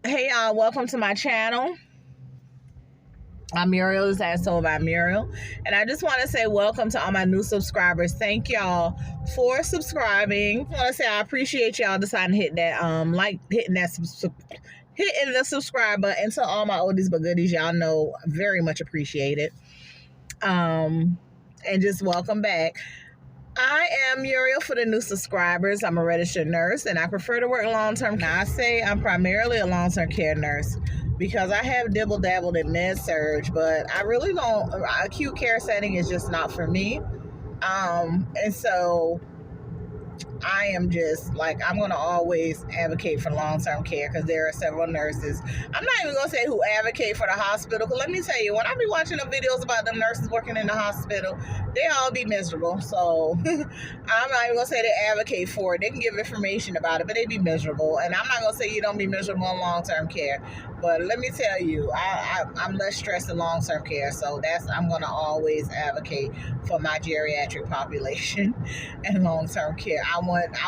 Hey y'all, welcome to my channel. I'm Muriel, this is As Told by Muriel. And I just want to say welcome to all my new subscribers. Thank y'all for subscribing. I want to say I appreciate y'all deciding to hit that hitting the subscribe button. To all my oldies but goodies, y'all know, very much appreciated. And just welcome back. I am Muriel for the new subscribers. I'm a registered nurse and I prefer to work long-term. Now I say I'm primarily a long-term care nurse because I have dibble-dabbled in med-surg, but I really don't, acute care setting is just not for me. And so I am just like, I'm going to always advocate for long-term care because there are several nurses. I'm not even going to say who advocate for the hospital, because let me tell you, when I be watching the videos about the nurses working in the hospital, they all be miserable. So I'm not even going to say they advocate for it. They can give information about it, but they be miserable. And I'm not going to say you don't be miserable in long-term care. But let me tell you, I'm less stressed in long-term care. So I'm going to always advocate for my geriatric population and long-term care. I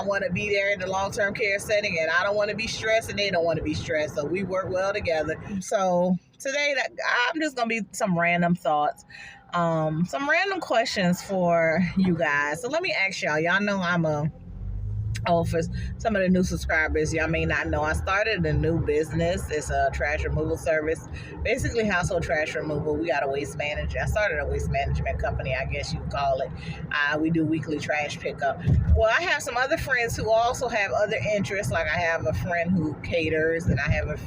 want to be there in the long-term care setting, and I don't want to be stressed, and they don't want to be stressed. So we work well together. So today, I'm just going to be some random thoughts, some random questions for you guys. So let me ask y'all. Y'all know for some of the new subscribers, y'all may not know, I started a new business. It's a trash removal service, basically household trash removal. We got a waste manager. I started a waste management company, I guess you could call it. We do weekly trash pickup. Well, I have some other friends who also have other interests. Like I have a friend who caters, and I have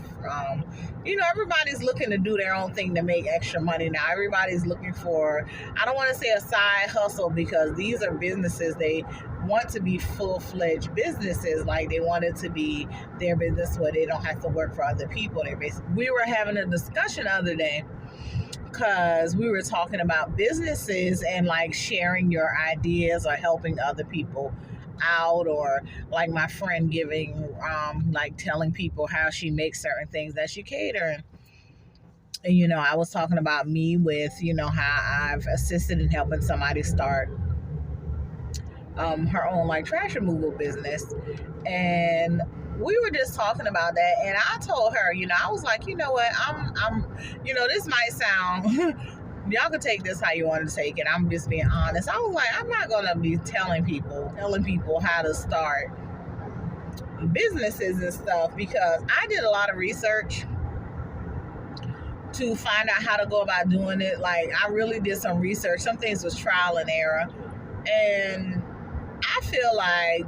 everybody's looking to do their own thing to make extra money now. Everybody's looking for, I don't want to say a side hustle, because these are businesses. They want to be full-fledged businesses. Like they want it to be their business where they don't have to work for other people. We were having a discussion the other day because we were talking about businesses and like sharing your ideas or helping other people out, or like my friend giving like telling people how she makes certain things that she caters. And I was talking about me with how I've assisted in helping somebody start her own like trash removal business. And we were just talking about that, and I told her, I was like, you know what, I'm this might sound y'all can take this how you want to take it. I'm just being honest. I was like, I'm not gonna be telling people how to start businesses and stuff, because I did a lot of research to find out how to go about doing it. Like I really did some research. Some things was trial and error, and I feel like,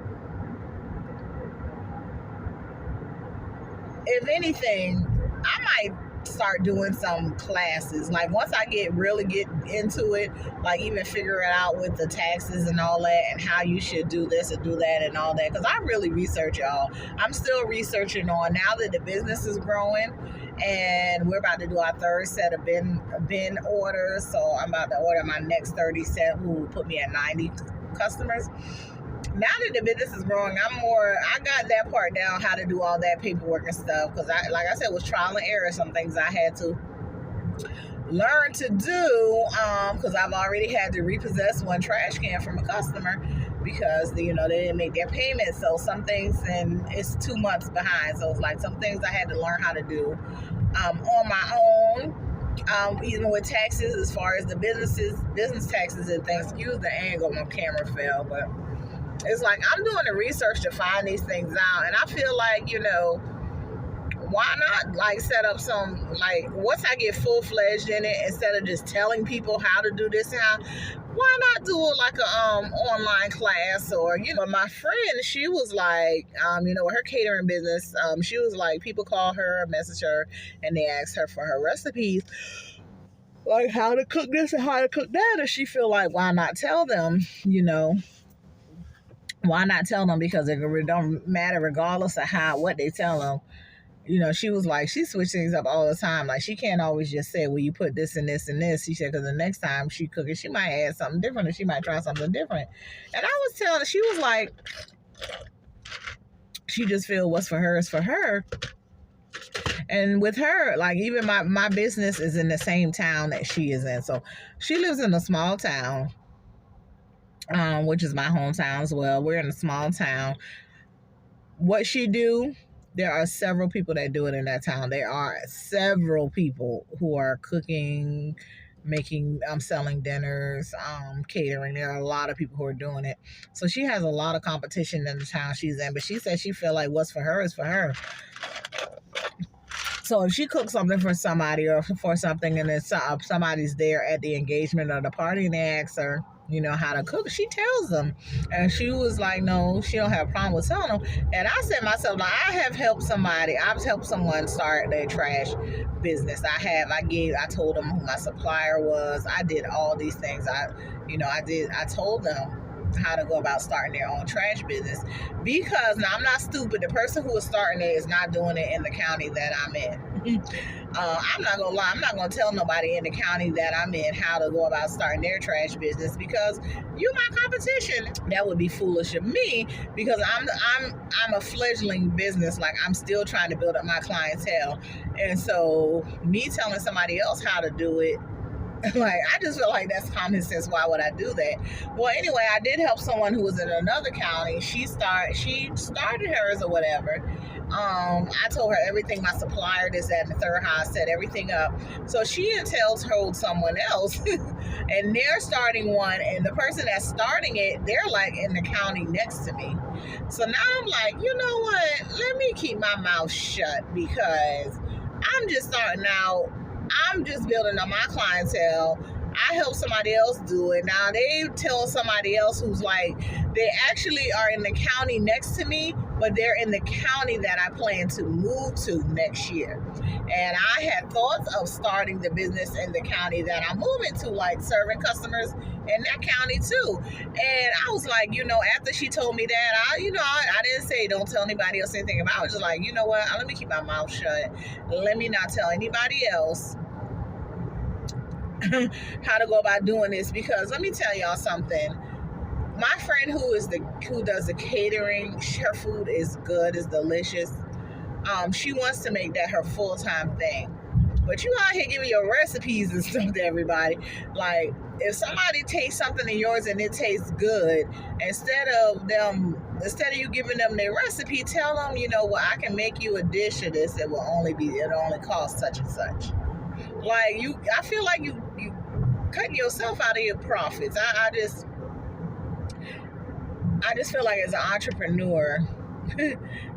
if anything, I might start doing some classes. Like once I really get into it, like even figure it out with the taxes and all that, and how you should do this and do that and all that. Because I really research, y'all. I'm still researching on, now that the business is growing, and we're about to do our third set of bin orders. So I'm about to order my next 30 set, who will put me at 90 customers. Now that the business is growing, I got that part down, how to do all that paperwork and stuff, because like I said, it was trial and error. Some things I had to learn to do, because I've already had to repossess one trash can from a customer because they didn't make their payment. So some things, and it's 2 months behind, so it's like some things I had to learn how to do on my own. Even with taxes, as far as the business taxes and things. Excuse the angle, my camera fell, but it's like I'm doing the research to find these things out. And I feel like, why not like set up some, like once I get full-fledged in it, instead of just telling people how to do this and how, why not do it like a online class? Or but my friend, she was like, her catering business, she was like, people call her, message her, and they ask her for her recipes, like how to cook this and how to cook that. And she feel like, why not tell them? Why not tell them? Because it don't matter regardless of what they tell them. She was like, she switches things up all the time. Like she can't always just say, well, you put this and this and this. She said, because the next time she cook it, she might add something different, or she might try something different. And I was telling her, she was like, she just feel what's for her is for her. And with her, like even my business is in the same town that she is in. So she lives in a small town, which is my hometown as well. We're in a small town. What she do, There are several people that do it in that town. There are several people who are cooking, making, selling dinners, catering. There are a lot of people who are doing it. So she has a lot of competition in the town she's in. But she said she feel like what's for her is for her. So if she cooks something for somebody or for something, and then somebody's there at the engagement or the party, and they ask her, how to cook, she tells them. And she was like, no, she don't have a problem with telling them. And I said to myself, like, I've helped someone start their trash business. I told them who my supplier was. I did all these things. I told them how to go about starting their own trash business, because now I'm not stupid. The person who is starting it is not doing it in the county that I'm in. I'm not gonna lie. I'm not gonna tell nobody in the county that I'm in how to go about starting their trash business, because you're my competition. That would be foolish of me, because I'm a fledgling business. Like, I'm still trying to build up my clientele, and so me telling somebody else how to do it, like, I just feel like that's common sense. Why would I do that? Well, anyway, I did help someone who was in another county. She started hers or whatever. I told her everything, my supplier, this, that, and the third, how I set everything up. So she told someone else, and they're starting one, and the person that's starting it, they're like in the county next to me. So now I'm like, you know what? Let me keep my mouth shut, because I'm just starting out. I'm just building up my clientele. I help somebody else do it. Now they tell somebody else who's like, they actually are in the county next to me, but they're in the county that I plan to move to next year. And I had thoughts of starting the business in the county that I'm moving to, like serving customers in that county too. And I was like, after she told me that, I didn't say don't tell anybody else anything about it. I was just like, you know what? Let me keep my mouth shut. Let me not tell anybody else how to go about doing this, because let me tell y'all something. My friend who does the catering, her food is good, is delicious. She wants to make that her full-time thing. But you out here giving your recipes and stuff to everybody. Like, if somebody tastes something of yours and it tastes good, instead of you giving them their recipe, tell them, I can make you a dish of this. It'll only cost such and such. Like, I feel like you cutting yourself out of your profits. I just feel like as an entrepreneur,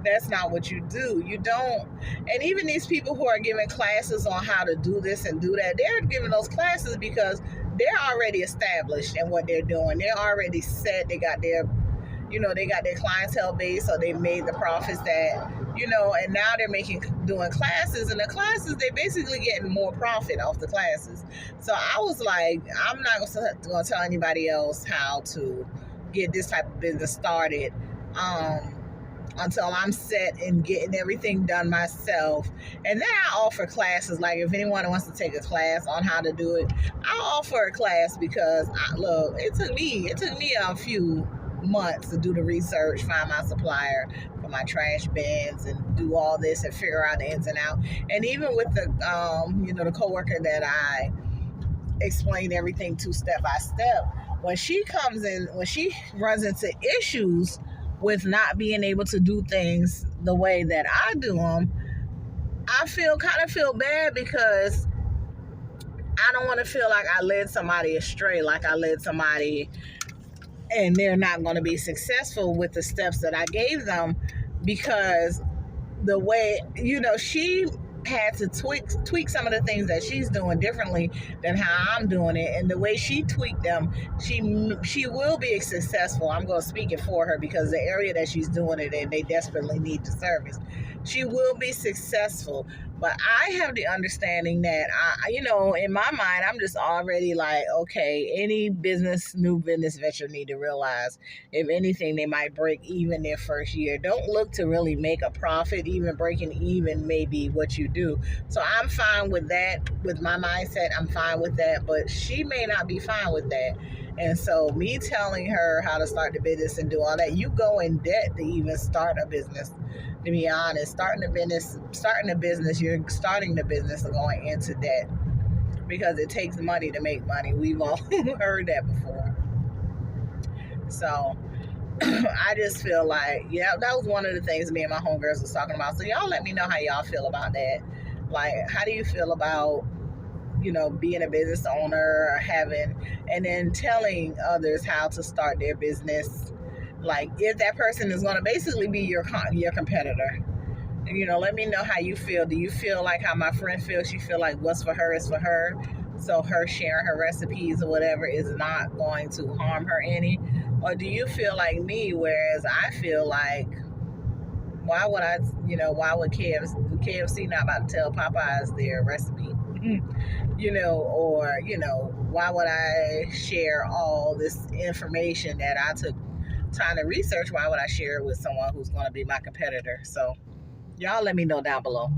that's not what you do. You don't. And even these people who are giving classes on how to do this and do that, they're giving those classes because they're already established in what they're doing. They're already set. They got their clientele base, so they made the profits that, and now they're doing classes, and the classes, they basically getting more profit off the classes. So I was like, I'm not going to tell anybody else how to get this type of business started until I'm set and getting everything done myself. And then I offer classes. Like, if anyone wants to take a class on how to do it, I'll offer a class, because it took me a few months to do the research, find my supplier for my trash bins, and do all this and figure out the ins and outs. And even with the the coworker that I explained everything to step by step, when she runs into issues with not being able to do things the way that I do them, I kind of feel bad, because I don't want to feel like I led somebody astray, like I led somebody and they're not going to be successful with the steps that I gave them, because the way, she had to tweak some of the things that she's doing differently than how I'm doing it. And the way she tweaked them, she will be successful. I'm going to speak it for her, because the area that she's doing it in, they desperately need the service. She will be successful. But I have the understanding that, in my mind, I'm just already like, okay, any new business venture need to realize, if anything, they might break even their first year. Don't look to really make a profit. Even breaking even may be what you do. So I'm fine with that. With my mindset, I'm fine with that. But she may not be fine with that. And so me telling her how to start the business and do all that, you go in debt to even start a business. To be honest, starting a business, you're starting the business going into debt, because it takes money to make money. We've all heard that before. So I just feel like, yeah, that was one of the things me and my homegirls was talking about. So y'all let me know how y'all feel about that. Like, how do you feel about, being a business owner or having, and then telling others how to start their business? Like, if that person is going to basically be your competitor, let me know how you feel. Do you feel like how my friend feels? She feel like what's for her is for her. So her sharing her recipes or whatever is not going to harm her any. Or do you feel like me, whereas I feel like, why would why would KFC not about to tell Popeyes their recipe? Or, why would I share all this information that I took time to research? Why would I share it with someone who's going to be my competitor? So y'all let me know down below.